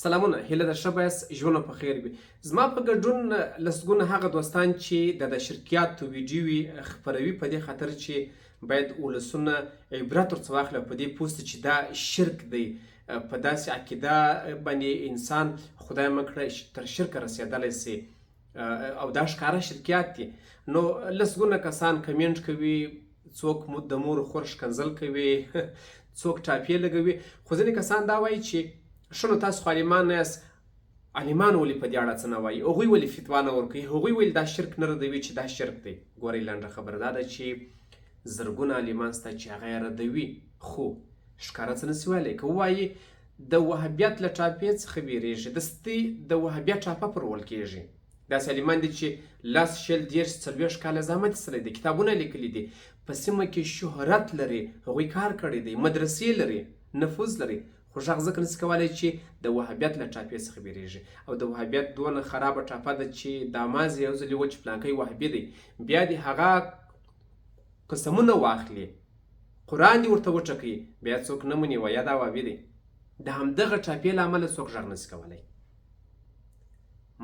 سلامونه، هیله ده ښه بایست، ژوند په خیر وي. زما په ګډون لسګونه هغه دوستان چې د شرکیاتو ویډیوې خپروي په دې خاطر چې باید ولسونه عبرت ورڅخه واخلي او په دې پوه سي چې دا شرک دی. په داسې عقیده باندې انسان خدای مه کړه تر شرکه رسېدلی سي او دا ښکاره شرکیات دي. نو لسګونه کسان کمنټ کوي، څوک د مور خور ښکنځل کوي څوک ټاپې لګوي، خو ځینې کسان دا وایي چې ښه نو تاسو خو عالمان نه یاست، عالمان ولې په دې اړه څه نه وایي، هغوی ولې فتوا نه ورکوي، هغوی ویل دا شرک نه ردوي چې دا شرک دی. ګورئ لنډه خبره دا ده چې زرګونه عالمان شته چې هغه یې ردوي، خو ښکاره څه نسي ویلی. که ووایي د وهابیت له ټاپې څخه بیریږي، دستي د وهابیت ټاپه پرول کېږي. داسې عالمان دي چې 10 شل 30 40 کاله زحمت ایستلی دی، کتابونه لیکلي دي، په سیمه کې شهرت لري، هغوی کار کړی دی، مدرسې لري، نفوذ لري، خو غږ ځکه نسي کولی چې د وهابیت له ټاپې څخه بیریږي. او د وهابیت دونه خرابه ټاپه ده چې دا مازې یو ځلې و چې پلانکی وهابي دی، بیا دې هغه قسمونه واخلي، قرآن دې ورته وټکوي، بیا څوک نه مني وایه دا وهابي دی. د همدغه ټاپې له امله څوک غږ نسي کولی.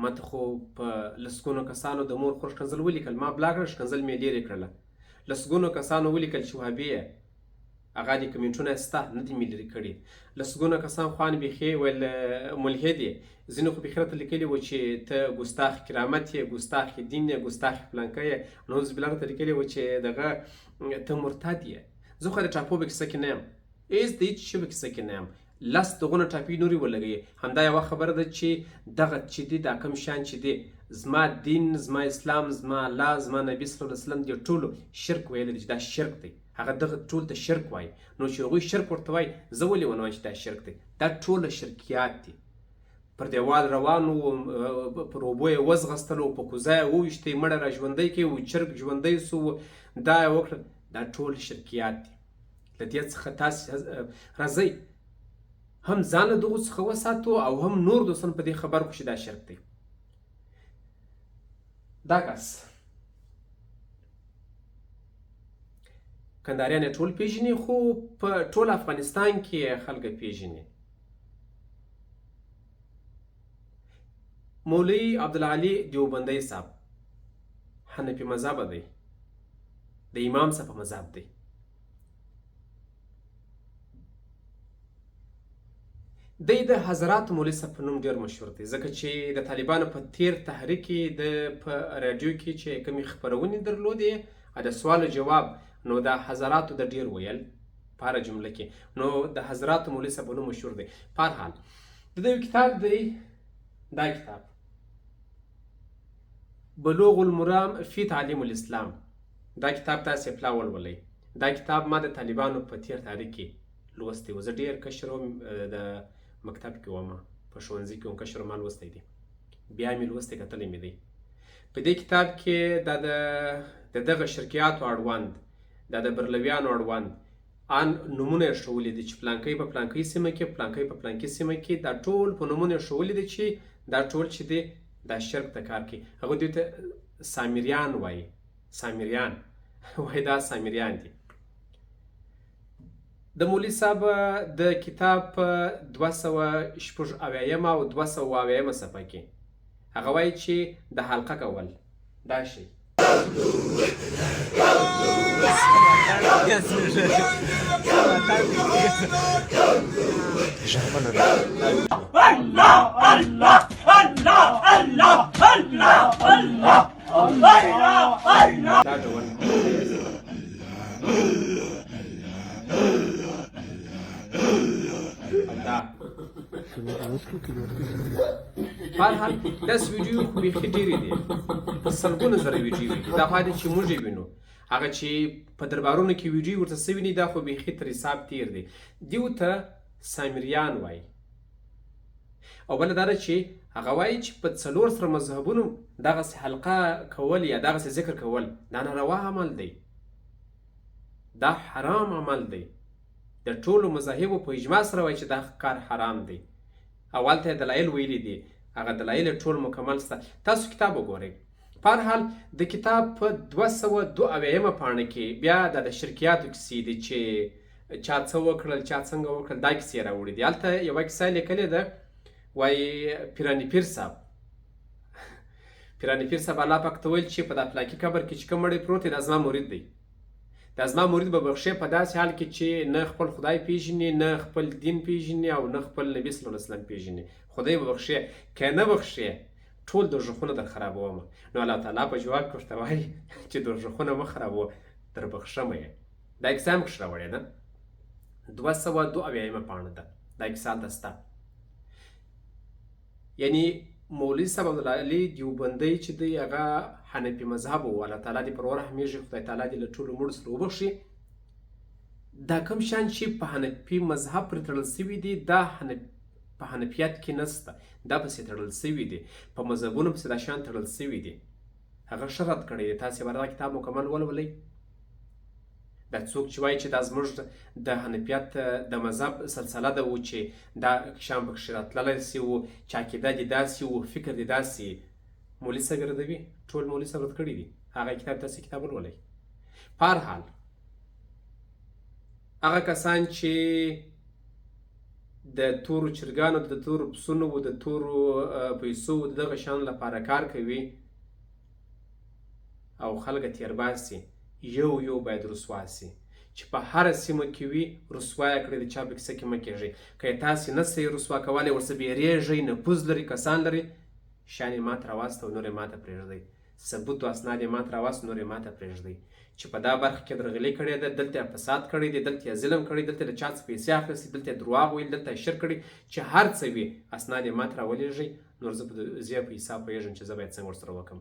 ماته خو په لسګونو کسانو د مور خور ښکنځل ولیکل، ما بلاک کړه، ښکنځل مې لرې کړله. لسګونو کسانو ولیکل چې وهابي یې، هغه دې کمنټونه سته، نه دي مې لرې کړي. لسګونه کسان خوان بیخي ویل ملحد یې، ځینو خو بیخي راته لیکلي وو چې ته ګستاخ کرامت یې، ګستاخ دین یې، ګستاخ فلانکی یې، نعوذ بالله راته لیکلي وو چې دغه ته مرتد یې. زه خو د ټاپو په کیسه کې نه یم، هېڅ د هېڅ شي په کیسه کې نه یم. 10 دغونه ټاپې نورې ولګوي. همدا یوه خبره ده چې دغه چې دي دا کوم شیان چې دي، زما دین، زما اسلام، زما الله، زما نبي صلی الله علیه وسلم دې ټولو شرک ویلی دی چې دا شرک دی. هغه دغه ټول ته شرک وایي. نو چې هغوی شرک ورته وایي، زه ولې ونه وایم چې دا شرک دی؟ دا ټوله شرکیات دي. پر دیوال روان و، پر اوبو یې وځغستلو، په کوزه یې وویشتی، مړه را ژوندی کوي، و چرګ ژوندی سو، دا یې وکړه. دا ټول شرکیات دي. له دې څخه تاسې راځئ هم ځان له دغو څخه وساتو او هم نور دوستان په دې خبر کړو چې دا شرک دی. دا کس کنداریان یې ټول پېژني، خو په ټول افغانستان کې خلک پېژني. مولوي عبدالعلي دیوبندی صاحب حنفي مذهبه دی، د امام صاحب په مذهب دی. دی د حضرات مولوي صاحب په نوم ډېر مشهور دی، ځکه چې د طالبانو په تیر تحریک کې د په راډیو کې چې کومې خپرونې درلودې د سوال و جواب، نو د حضراتو د ډېر ویل په هره جمله کې، نو د حضراتو مولوي صاحب په نوم مشهور دی. په هر حال د ده یو کتاب دی، دا کتاب بلوغ المرام فی تعلیم الاسلام، دا کتاب تاسې پلا ولولئ. دا کتاب ما د طالبانو په تیر تاریخ کې لوستی و. زه ډېر کشر وم، د مکتب کې وم، په ښوونځي کې وم، کشر ما لوستی دی، بیا مې لوستی، کتلی مې دی. په دې کتاب کې دا د دغه شرکیاتو اړوند، دا د برلویانو اړوند ان نومونه یې ښولي دي چې پلانکی په پلانکۍ سیمه کې، پلانکی په پلانکۍ سیمه کې، دا ټول په نومونه یې ښولي دي چې دا ټول چې دی دا شرک ته کار کوي. هغوی دوی ته سامریان وایي، سامریان وایي دا سامریان دي. د مولوي صاحب د کتاب په 286 او 220 صفحه کې هغه وایي چې د حلقه کول دا شی دا ډول په هر حال داسې ویډیو خو بیخي ډېرې دي، په سلګونه زره ویډیو دي. دا پاتې چې موږ یې وینو، هغه چې په دربارونو کې ویډیو ورته سوي دي، دا خو بیخي تر حساب تیر دی. دیو ته سامریان وایي. او بله دا ده چې هغه وایي چې په 4 سره مذهبونو دغسې حلقه کول یا دغسې ذکر کول دا ناروا عمل دی، دا حرام عمل دی. د ټولو مذاهبو په اجماع سره وایي چې دا کار حرام دی. اول ته یې دلایل ویلي دي، هغه دلایل ټول مکمل سته. تاسو کتاب وګورئ. په هر حال د کتاب په 202 پاڼه کې بیا د شرکیاتو کیسې دي چې چا څه وکړل، چا څنګه وکړل، دا کیسې راوړي دي. هلته یوه کیسه لیکلې ده وایي پیراني پیر صاحب پیراني پیر صاحب الله پاک ته ویل چې په دا پلاکي قبر کې چې کوم مړی پروت دی دا زما مرید دی، دا زما مرید به بخښې په داسې حال کې چې نه خپل خدای پیژني، نه خپل دین پیژني او نه خپل نبي صلی الله علیه وسلم پیژني. خدای به بخښې، که نه بخښې ټول دوږخونه در خرابوم. نو الله تعالی په جواب کې ورته وایي چې دوږخونه مه خرابوه، در بخښمه یې. دا کیسه هم کښې راوړې ده، 202 پاڼه ده دا کیسه هلته شته. یعنی مولوي صاحب عبدالعلي دیوبندی چې دی هغه حنفي مذهب و. الله تعالی دې پر ورحمېږي، خدای تعالی دې له ټولو مړو سره وبخښي. دا کوم شیان چې په حنفي مذهب پرې تړل سوي دي دا په حنفیت کې نسته، دا پسې تړل سوي دي، په مذهبونو پسې دا شیان تړل سوي دي. هغه ښه رد کړی دی. تاسې به دا کتاب مکمل ولولئ. دا څوک چې وایي چې دا زموږ د حنفیت د مذهب سلسله ده و چې دا شیان پکښې راتللی سي و چې عقیده دې داسې و فکر دې داسې، مولوي صاحب یې ردوي. ټول مولوي صاحب رد کړي دي. هغه کتاب تاسې کتاب ولولئ. په هر حال هغه کسان چې د تورو چرګانو، د تورو پسونو و، د تورو پیسو و، د دغه شیانو لپاره کار کوي او خلک تیر باسي، یو باید رسوا سي. چې په هره سیمه کې وي رسوا یې کړئ، د چا په کیسه کې مه کېږئ. که یې تاسې نه سئ رسوا کولی، ورڅه بیریږئ، نفوذ لري، کسان لري، شیان یې ماته راواست او نور یې ماته پرېږدئ. ثبوت و اسناد یې ماته راواست، نور یې ماته پرېږدئ. چې په دا برخه کې درغلي کړې ده، دلته یې فساد کړی دی، دلته یې ظلم کړی، دلته یې د چا څه پیسې اخیستې، دلته یې دروغ ویل، دلته یې شرک کړی، چې هر څه وي اسناد یې ماته راولېږئ، نور زه په حساب پوهېږم چې زه باید څنګه ورسره وکړم.